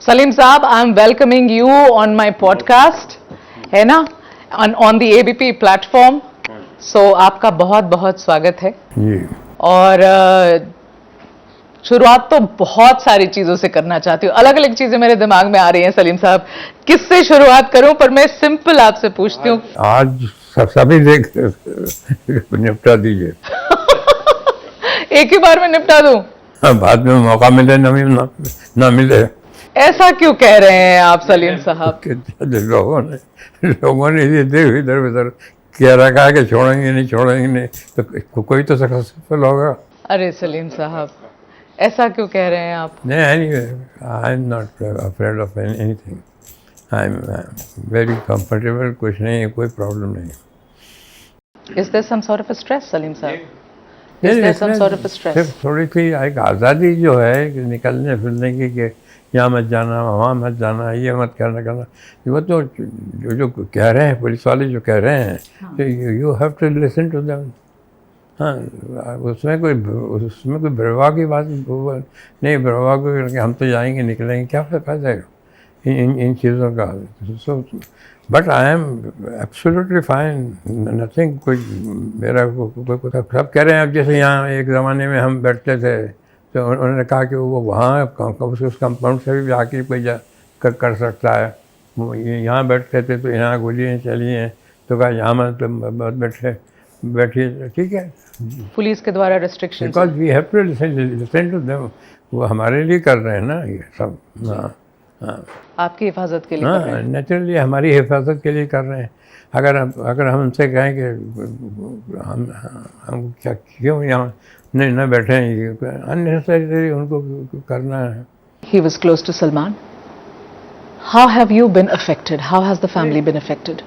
सलीम साहब, I am welcoming you on my podcast, है ना, ऑन द एबीपी प्लेटफॉर्म। सो आपका बहुत बहुत स्वागत है जी। और शुरुआत तो बहुत सारी चीजों से करना चाहती हूँ। अलग अलग चीजें मेरे दिमाग में आ रही हैं सलीम साहब, किससे शुरुआत करूं, पर मैं सिंपल आपसे पूछती हूँ। आज सभी देख निपटा दीजिए। एक ही बार में निपटा दूं? बाद में मौका मिले ना मिले। ऐसा क्यों कह रहे हैं आप सलीम साहब? लोगों ने इधर उधर क्या रखा है कि छोड़ेंगे नहीं तो कोई तो सक्सेसफुल होगा। अरे सलीम साहब, ऐसा क्यों कह रहे हैं आप? नहीं, I am not afraid of anything. I am very comfortable. कुछ नहीं है, कोई प्रॉब्लम नहीं। Is there some sort of a stress, Salim sahab? Is there some sort of a stress? सिर्फ थोड़ी सी एक आज़ादी जो है कि निकलने फिरने की, कि यहाँ मत जाना, वहाँ मत जाना, ये मत करना। वो तो जो कह रहे हैं, पुलिस वाले जो कह रहे हैं, तो you have to listen to them. हाँ, उसमें कोई बरवा की बात नहीं। बरवा को कि हम तो जाएंगे निकलेंगे, क्या फायदा है इन चीज़ों का। But I am absolutely fine, nothing. कोई मेरा सब कह रहे हैं। अब जैसे यहाँ एक ज़माने में हम बैठते थे तो उन्होंने कहा कि वो वहाँ उस कंपाउंड से भी आके कोई कर सकता है। यहाँ बैठते थे तो यहाँ गोलियाँ चली हैं, तो कहा यहाँ मत बैठिए, ठीक है। पुलिस के द्वारा restriction, because we have to listen to them. वो हमारे लिए कर रहे हैं ना ये सब। हाँ हाँ, आपकी हिफाजत के लिए कर रहे हाँ, हैं। नेचुरली हमारी हिफाजत के लिए कर रहे हैं। अगर हम उनसे कहें कि हम क्या क्यों यहाँ नहीं ना बैठे हैं, अननेसेसरी उनको करना है। He was close to Salman. How have you been affected? How has the family been affected?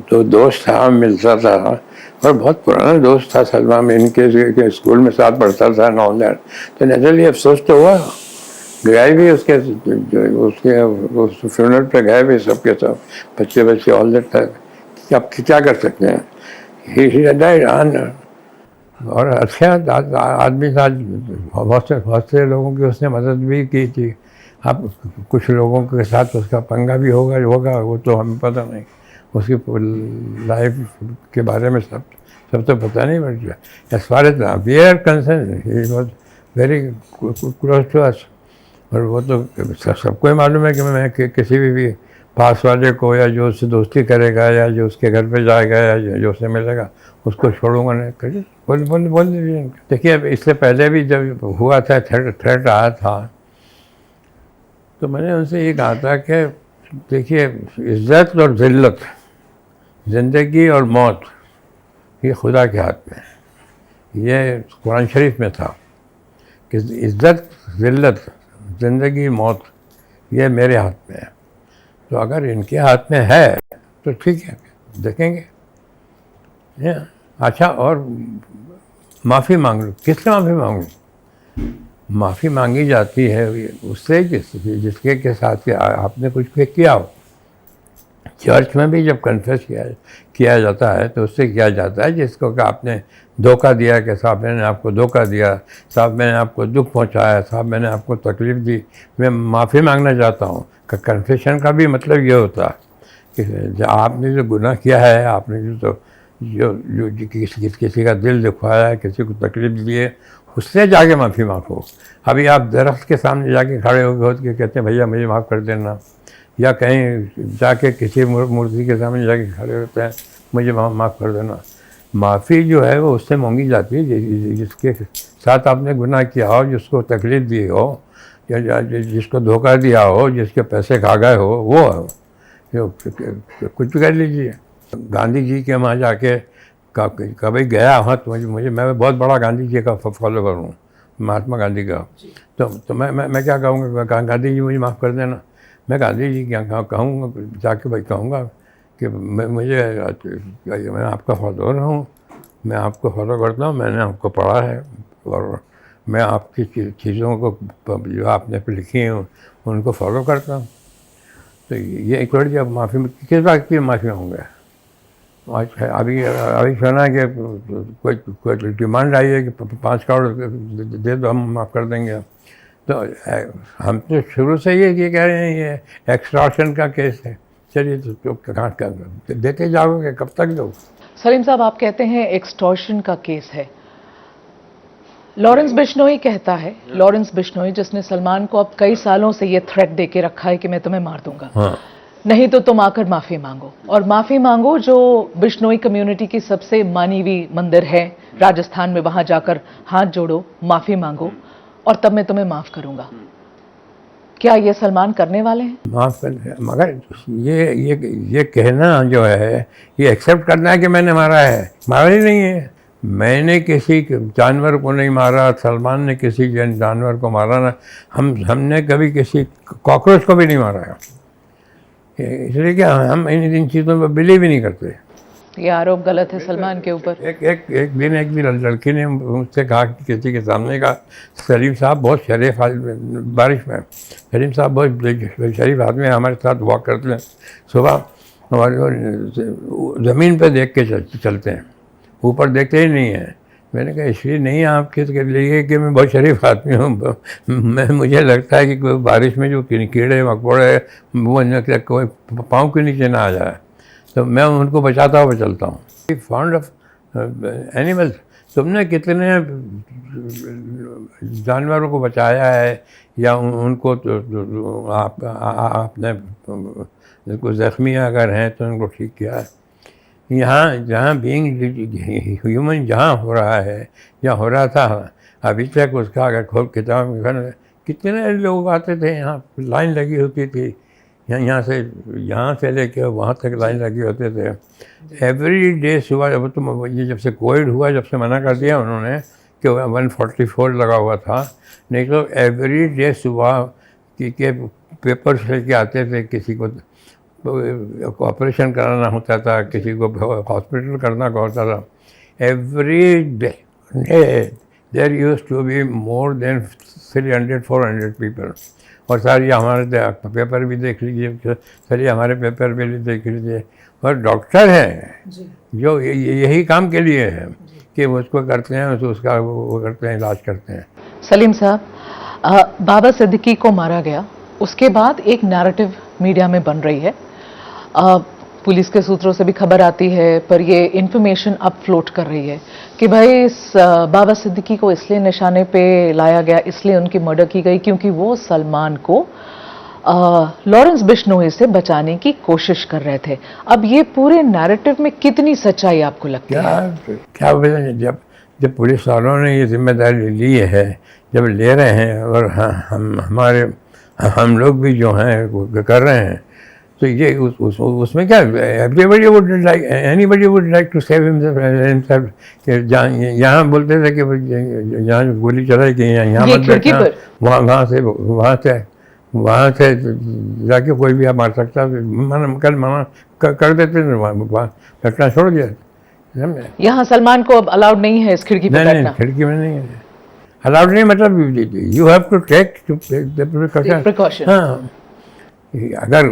तो दोस्त था, मिलता था, और बहुत पुराना दोस्त था सलमान में। इनके स्कूल में साथ पढ़ता था, नॉलेज। तो नेचुरली अफसोस तो हुआ। गए भी उसके फ्यूनरल पे गए भी, सबके सब बच्चे ऑल दैट तक। अब क्या कर सकते हैं। He died. और अच्छा आदमी था। बहुत से लोगों की उसने मदद भी की थी। अब कुछ लोगों के साथ उसका पंगा भी होगा वो तो हमें पता नहीं। उसकी लाइफ के बारे में सब तो पता नहीं पड़ गया। As far as we are concerned, he was very close to us. और वो तो सबको ही मालूम है कि मैं किसी भी पास वाले को, या जो उससे दोस्ती करेगा, या जो उसके घर पे जाएगा, या जो उससे मिलेगा, उसको छोड़ूंगा नहीं। करिए, बोल दीजिए। देखिए, अब इससे पहले भी जब हुआ था, थ्रेट आया था, तो मैंने उनसे ये कहा था कि देखिए, इज्जत और ज़िल्लत, ज़िंदगी और मौत, ये खुदा के हाथ में है। ये कुरान शरीफ में था कि इज्जत, ज़िल्लत, ज़िंदगी, मौत, ये मेरे हाथ में है। तो अगर इनके हाथ में है तो ठीक है, देखेंगे। अच्छा, और माफ़ी मांग लो। किससे माफ़ी मांगूँ? माफ़ी मांगी जाती है उससे जिसके के साथ आपने कुछ किया हो। चर्च में भी जब कन्फेस किया जाता है तो उससे किया जाता है जिसको कि आपने धोखा दिया, कि साहब मैंने आपको धोखा दिया, साहब मैंने आपको दुख पहुंचाया, साहब मैंने आपको तकलीफ़ दी, मैं माफ़ी मांगना चाहता हूँ। कन्फेशन का भी मतलब ये होता है कि आपने जो गुनाह किया है, आपने जो किसी का दिल दुखाया है, किसी को तकलीफ़ दी है, उससे जाके माफ़ी मांगो। अभी आप दरख्त के सामने जाके खड़े हो के कहते हैं भैया मुझे माफ़ कर देना, या कहीं जाके किसी मूर्ति के सामने जाके खड़े होते हैं मुझे माफ़ कर देना। माफ़ी जो है वो उससे मांगी जाती है जिसके साथ आपने गुनाह किया हो, जिसको तकलीफ़ दी हो, या जिसको धोखा दिया हो, जिसके पैसे खा गए हो, वो कुछ भी कर लीजिए। गांधी जी के वहाँ जाके कभी गया हाँ, तो मैं बहुत बड़ा गांधी जी का फॉलोवर हूँ, महात्मा गांधी का। तो मैं क्या कहूँगा, गांधी जी मुझे माफ़ कर देना। मैं गांधी जी क्या कहूँगा, जाके भाई कहूँगा कि मैं आपका फॉलोअर हूँ, मैं आपको फॉलो करता हूँ, मैंने आपको पढ़ा है, और मैं आपकी चीज़ों को जो आपने लिखी हैं उनको फॉलो करता हूँ। तो ये एक थोड़ी अब माफ़ी किस बात की माफ़ी मांगूंगा। अभी सुना कि कोई डिमांड आई है कि 5 करोड़ दे दो, हम माफ़ कर देंगे। तो हम तो शुरू से ये कह रहे हैं ये एक्सटॉर्शन का केस है। चलिए तो कहाँ देते जाओगे, कब तक दो? सलीम साहब, आप कहते हैं एक्सटॉर्शन का केस है। लॉरेंस बिश्नोई कहता है, लॉरेंस बिश्नोई जिसने सलमान को अब कई सालों से ये थ्रेट देके रखा है कि मैं तुम्हें मार दूंगा, हाँ, नहीं तो तुम आकर माफी मांगो, और माफी मांगो जो बिश्नोई कम्युनिटी की सबसे मानी हुई मंदिर है राजस्थान में, वहां जाकर हाथ जोड़ो, माफी मांगो, और तब मैं तुम्हें माफ करूंगा। क्या ये सलमान करने वाले हैं? माफ कर, मगर ये कहना जो है, ये एक्सेप्ट करना है कि मैंने मारा है। मारा ही नहीं है। मैंने किसी जानवर को नहीं मारा, सलमान ने किसी जानवर को मारा ना, हमने कभी किसी कॉकरोच को भी नहीं मारा है। इसलिए क्या हम इन चीज़ों पर बिलीव ही नहीं करते। ये आरोप गलत है सलमान के ऊपर। एक दिन लड़की ने मुझसे कहा कि किसी के सामने का, सलीम साहब बहुत शरीफ बारिश में, सलीम साहब बहुत शरीफ आदमी हमारे साथ वॉक करते हैं, सुबह हमारे ज़मीन पे देख के चलते हैं, ऊपर देखते ही नहीं हैं। मैंने कहा इसलिए नहीं आपके लिए कि मैं बहुत शरीफ आदमी हूँ, मुझे लगता है कि कोई बारिश में जो कीड़े मकोड़े वो कोई पाँव के नीचे ना आ जाए, तो मैं उनको बचाता हुआ चलता हूँ। फाउंड ऑफ एनिमल्स, तुमने कितने जानवरों को बचाया है या उनको आपने उनको ज़ख्मी अगर हैं तो उनको ठीक किया है। यहाँ जहाँ बीइंग ह्यूमन जहाँ हो रहा है या हो रहा था अभी तक, उसका अगर खोल किताब कितने लोग आते थे, यहाँ लाइन लगी होती थी, यहाँ से लेके वहाँ तक लाइन लगी होते थे एवरी डे सुबह। अब तो ये जब से कोविड हुआ, जब से मना कर दिया उन्होंने कि 144 लगा हुआ था, नहीं तो एवरी डे सुबह के पेपर्स लेके आते थे, किसी को ऑपरेशन कराना होता था, किसी को हॉस्पिटल करना होता था। Every day there used to be more than 300-400 people. और सर ये हमारे पेपर भी देख लीजिए, सर ये हमारे पेपर भी देख लीजिए। और डॉक्टर हैं जो यही काम के लिए है कि वो उसको करते हैं, उसका वो करते हैं, इलाज करते हैं। सलीम साहब, बाबा सिद्दीकी को मारा गया, उसके बाद एक नैरेटिव मीडिया में बन रही है, पुलिस के सूत्रों से भी खबर आती है, पर ये इंफॉर्मेशन अब फ्लोट कर रही है कि भाई इस बाबा सिद्दीकी को इसलिए निशाने पे लाया गया, इसलिए उनकी मर्डर की गई क्योंकि वो सलमान को लॉरेंस बिश्नोई से बचाने की कोशिश कर रहे थे। अब ये पूरे नैरेटिव में कितनी सच्चाई आपको लगती है? क्या वजह, जब पुलिस वालों ने ये जिम्मेदारी ली है, जब ले रहे हैं, और हम लोग भी जो हैं वो कर रहे हैं, तो ये उसमें क्या, anybody would like to save himself. यहाँ बोलते थे कि यहाँ गोली चलाई कि यहाँ मत बैठना, वहाँ से जाके कोई भी आप मार सकता, मना कर देते थे, बैठना छोड़ दिया। यहाँ सलमान को अब अलाउड नहीं है इस खिड़की पे बैठना? खिड़की में नहीं है अलाउड, नहीं, मतलब you have to take precaution. हाँ, अगर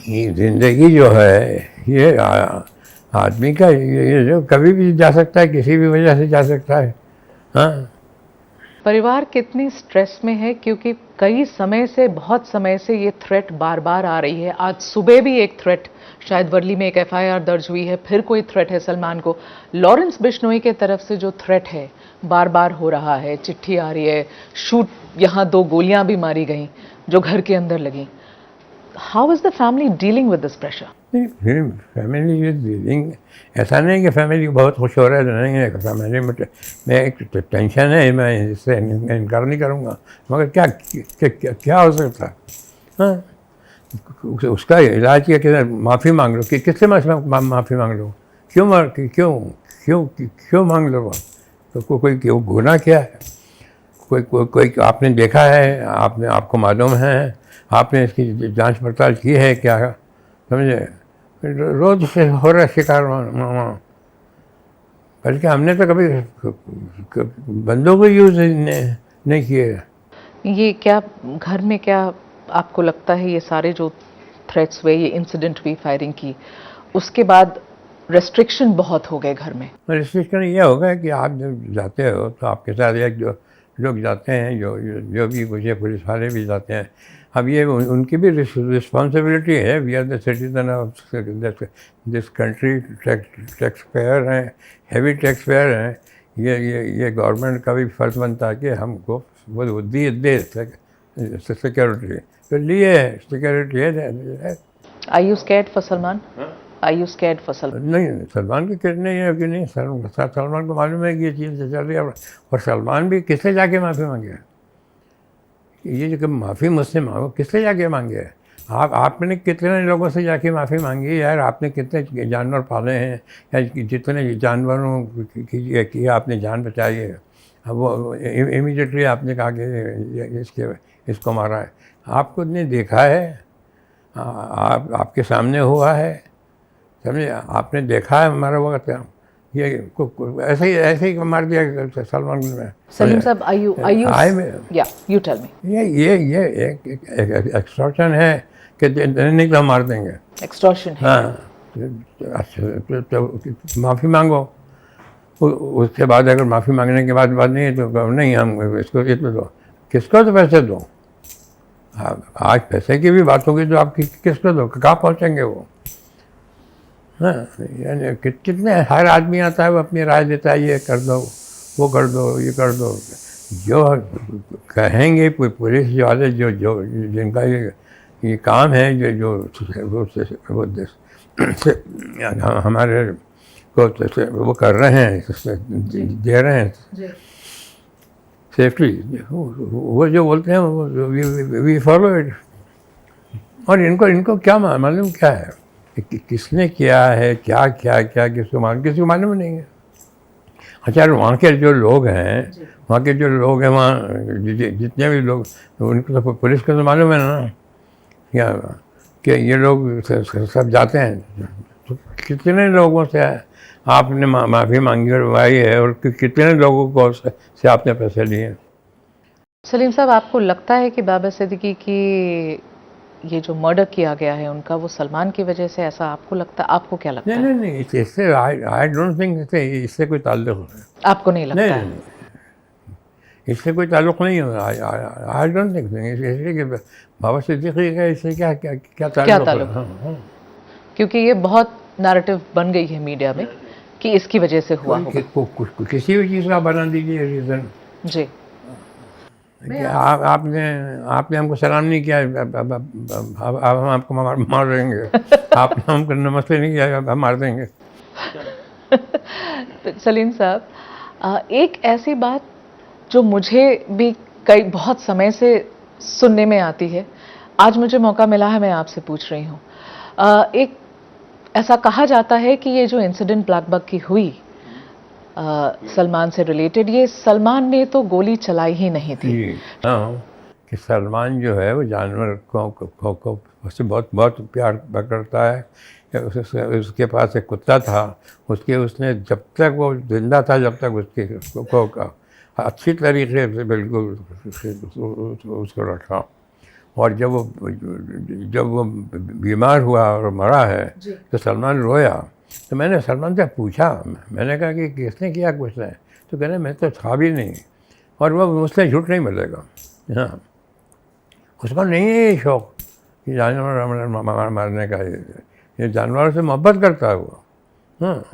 ये जिंदगी जो है, ये आदमी का, ये जो कभी भी जा सकता है, किसी भी वजह से जा सकता है। हाँ, परिवार कितनी स्ट्रेस में है, क्योंकि कई समय से, बहुत समय से ये थ्रेट बार बार आ रही है। आज सुबह भी एक थ्रेट, शायद वर्ली में एक FIR दर्ज हुई है, फिर कोई थ्रेट है सलमान को। लॉरेंस बिश्नोई के तरफ से जो थ्रेट है बार बार हो रहा है, चिट्ठी आ रही है, शूट, यहाँ 2 गोलियां भी मारी गई जो घर के अंदर लगी। How is the family dealing with this pressure? Family is dealing, ऐसा नहीं कि फैमिली बहुत खुश हो रहा है, नहीं है फैमिली में एक टेंशन है, मैं इससे इनकार नहीं करूँगा, मगर क्या हो सकता है? हाँ, उसका इलाज किया कि माफ़ी मांग लो, कि किससे माफ़ी मांग लो, क्यों मांग लो? तो कोई गुनाह क्या है? कोई आपने देखा है, आपको मालूम है, आपने इसकी जांच पड़ताल की है क्या? समझे, रोज से हो रहा शिकार वहाँ, बल्कि हमने तो कभी बंदों को यूज़ नहीं किए। ये क्या घर में, क्या आपको लगता है ये सारे जो थ्रेट्स हुए, ये इंसिडेंट हुई फायरिंग की, उसके बाद रेस्ट्रिक्शन बहुत हो गए घर में? रेस्ट्रिक्शन ये होगा कि आप जब जाते हो तो आपके साथ एक जो लोग जाते हैं, जो भी कुछ है, पुलिस वाले भी जाते हैं। अब ये उनकी भी रिस्पॉन्सिबिलिटी है। We are the citizen of this country, tax payer हैं, हेवी टैक्स पेयर हैं। ये गवर्नमेंट का भी फर्ज बनता है कि हमको वो दे सिक्योरिटी, तो लिए सिक्योरिटी है। Are you scared for Salman? Are you scared for Salman? नहीं, सलमान की किट नहीं है कि नहीं, सलमान को मालूम है कि ये चीज़ चल रही है। और सलमान भी किससे जाके माफ़ी मांगे? ये जो माफ़ी मुझसे मांगो, किससे जाके मांगे? आपने कितने लोगों से जाके माफ़ी मांगी यार? आपने कितने जानवर पाले हैं, या जितने जानवरों की आपने जान बचाई है, अब वो इमीडिएटली आपने कहा कि इसको मारा है। आपको ने देखा है, आपके सामने हुआ है, समझे? आपने देखा है मारा हुआ क्या? ये ऐसे ही मार दिया सलमान ने। Salim साहब, are you yeah, you tell me. ये एक एक्सटॉर्शन है कि नहीं तो मार देंगे। Extortion है। हाँ, अच्छा तो माफ़ी मांगो। उसके बाद अगर माफ़ी मांगने के बाद बात नहीं है तो नहीं, हम इसको ये तो दो, किसको तो पैसे दो। आज पैसे की भी बात होगी तो आप किसको दो, कहाँ पहुँचेंगे वो? हाँ, यानी कितने हर आदमी आता है, वो अपनी राय देता है, ये कर दो, वो कर दो, ये कर दो। जो कहेंगे पुलिस वाले, जो जिनका ये काम है, जो हमारे को वो कर रहे हैं, दे रहे हैं सेफ्टी, वो जो बोलते हैं वी फॉलो इट। और इनको क्या मालूम क्या है कि किसने किया है, क्या किसको मालूम नहीं है। अच्छा, वहाँ के जो लोग हैं, वहाँ जितने भी लोग, उनको तो पुलिस को तो मालूम है ना क्या कि ये लोग सब जाते हैं। तो कितने लोगों से आपने माफ़ी मांगी और भाई है, और कितने लोगों को से आपने पैसे लिए? सलीम साहब, आपको लगता है कि बाबा सिद्दीकी की ये जो मर्डर किया गया है उनका, वो सलमान की वजह से, ऐसा आपको लगता है? आपको क्या लगता है? नहीं, इससे आई डोंट थिंक इससे कोई ताल्लुक है। आपको नहीं लगता है? नहीं, इससे कोई ताल्लुक नहीं है। आई डोंट थिंक इसलिए कि बाबा सिद्दीकी का इससे क्या ताल्लुक है? हाँ। क्योंकि ये बहुत नैरेटिव बन गई है मीडिया में कि इसकी वजह से हुआ होगा। किसी भी चीज़ का बना दीजिए रीज़न जी। आपने हमको सलाम नहीं किया, अब हम आपको मार देंगे। आपने हमको नमस्ते नहीं किया, अब हम मार देंगे। सलीम साहब, एक ऐसी बात जो मुझे भी बहुत समय से सुनने में आती है, आज मुझे मौका मिला है, मैं आपसे पूछ रही हूँ। एक ऐसा कहा जाता है कि ये जो इंसिडेंट ब्लैकबक की हुई सलमान से रिलेटेड, ये सलमान ने तो गोली चलाई ही नहीं थी। हाँ, कि सलमान जो है वो जानवर को उससे बहुत प्यार करता है। उसके पास एक कुत्ता था, उसने जब तक वो जिंदा था, जब तक उसको अच्छी तरीके से बिल्कुल उसको रखा। और जब वो बीमार हुआ और मरा है तो सलमान रोया। तो मैंने सलमान से पूछा, मैंने कहा कि किसने किया कुछ ने? तो कहने मैं तो था भी नहीं, और वो मुझसे झूठ नहीं मिलेगा। हाँ, उसको नहीं है ये शौक़ कि जानवर मारने का। ये जानवरों से मोहब्बत करता है वो। हाँ।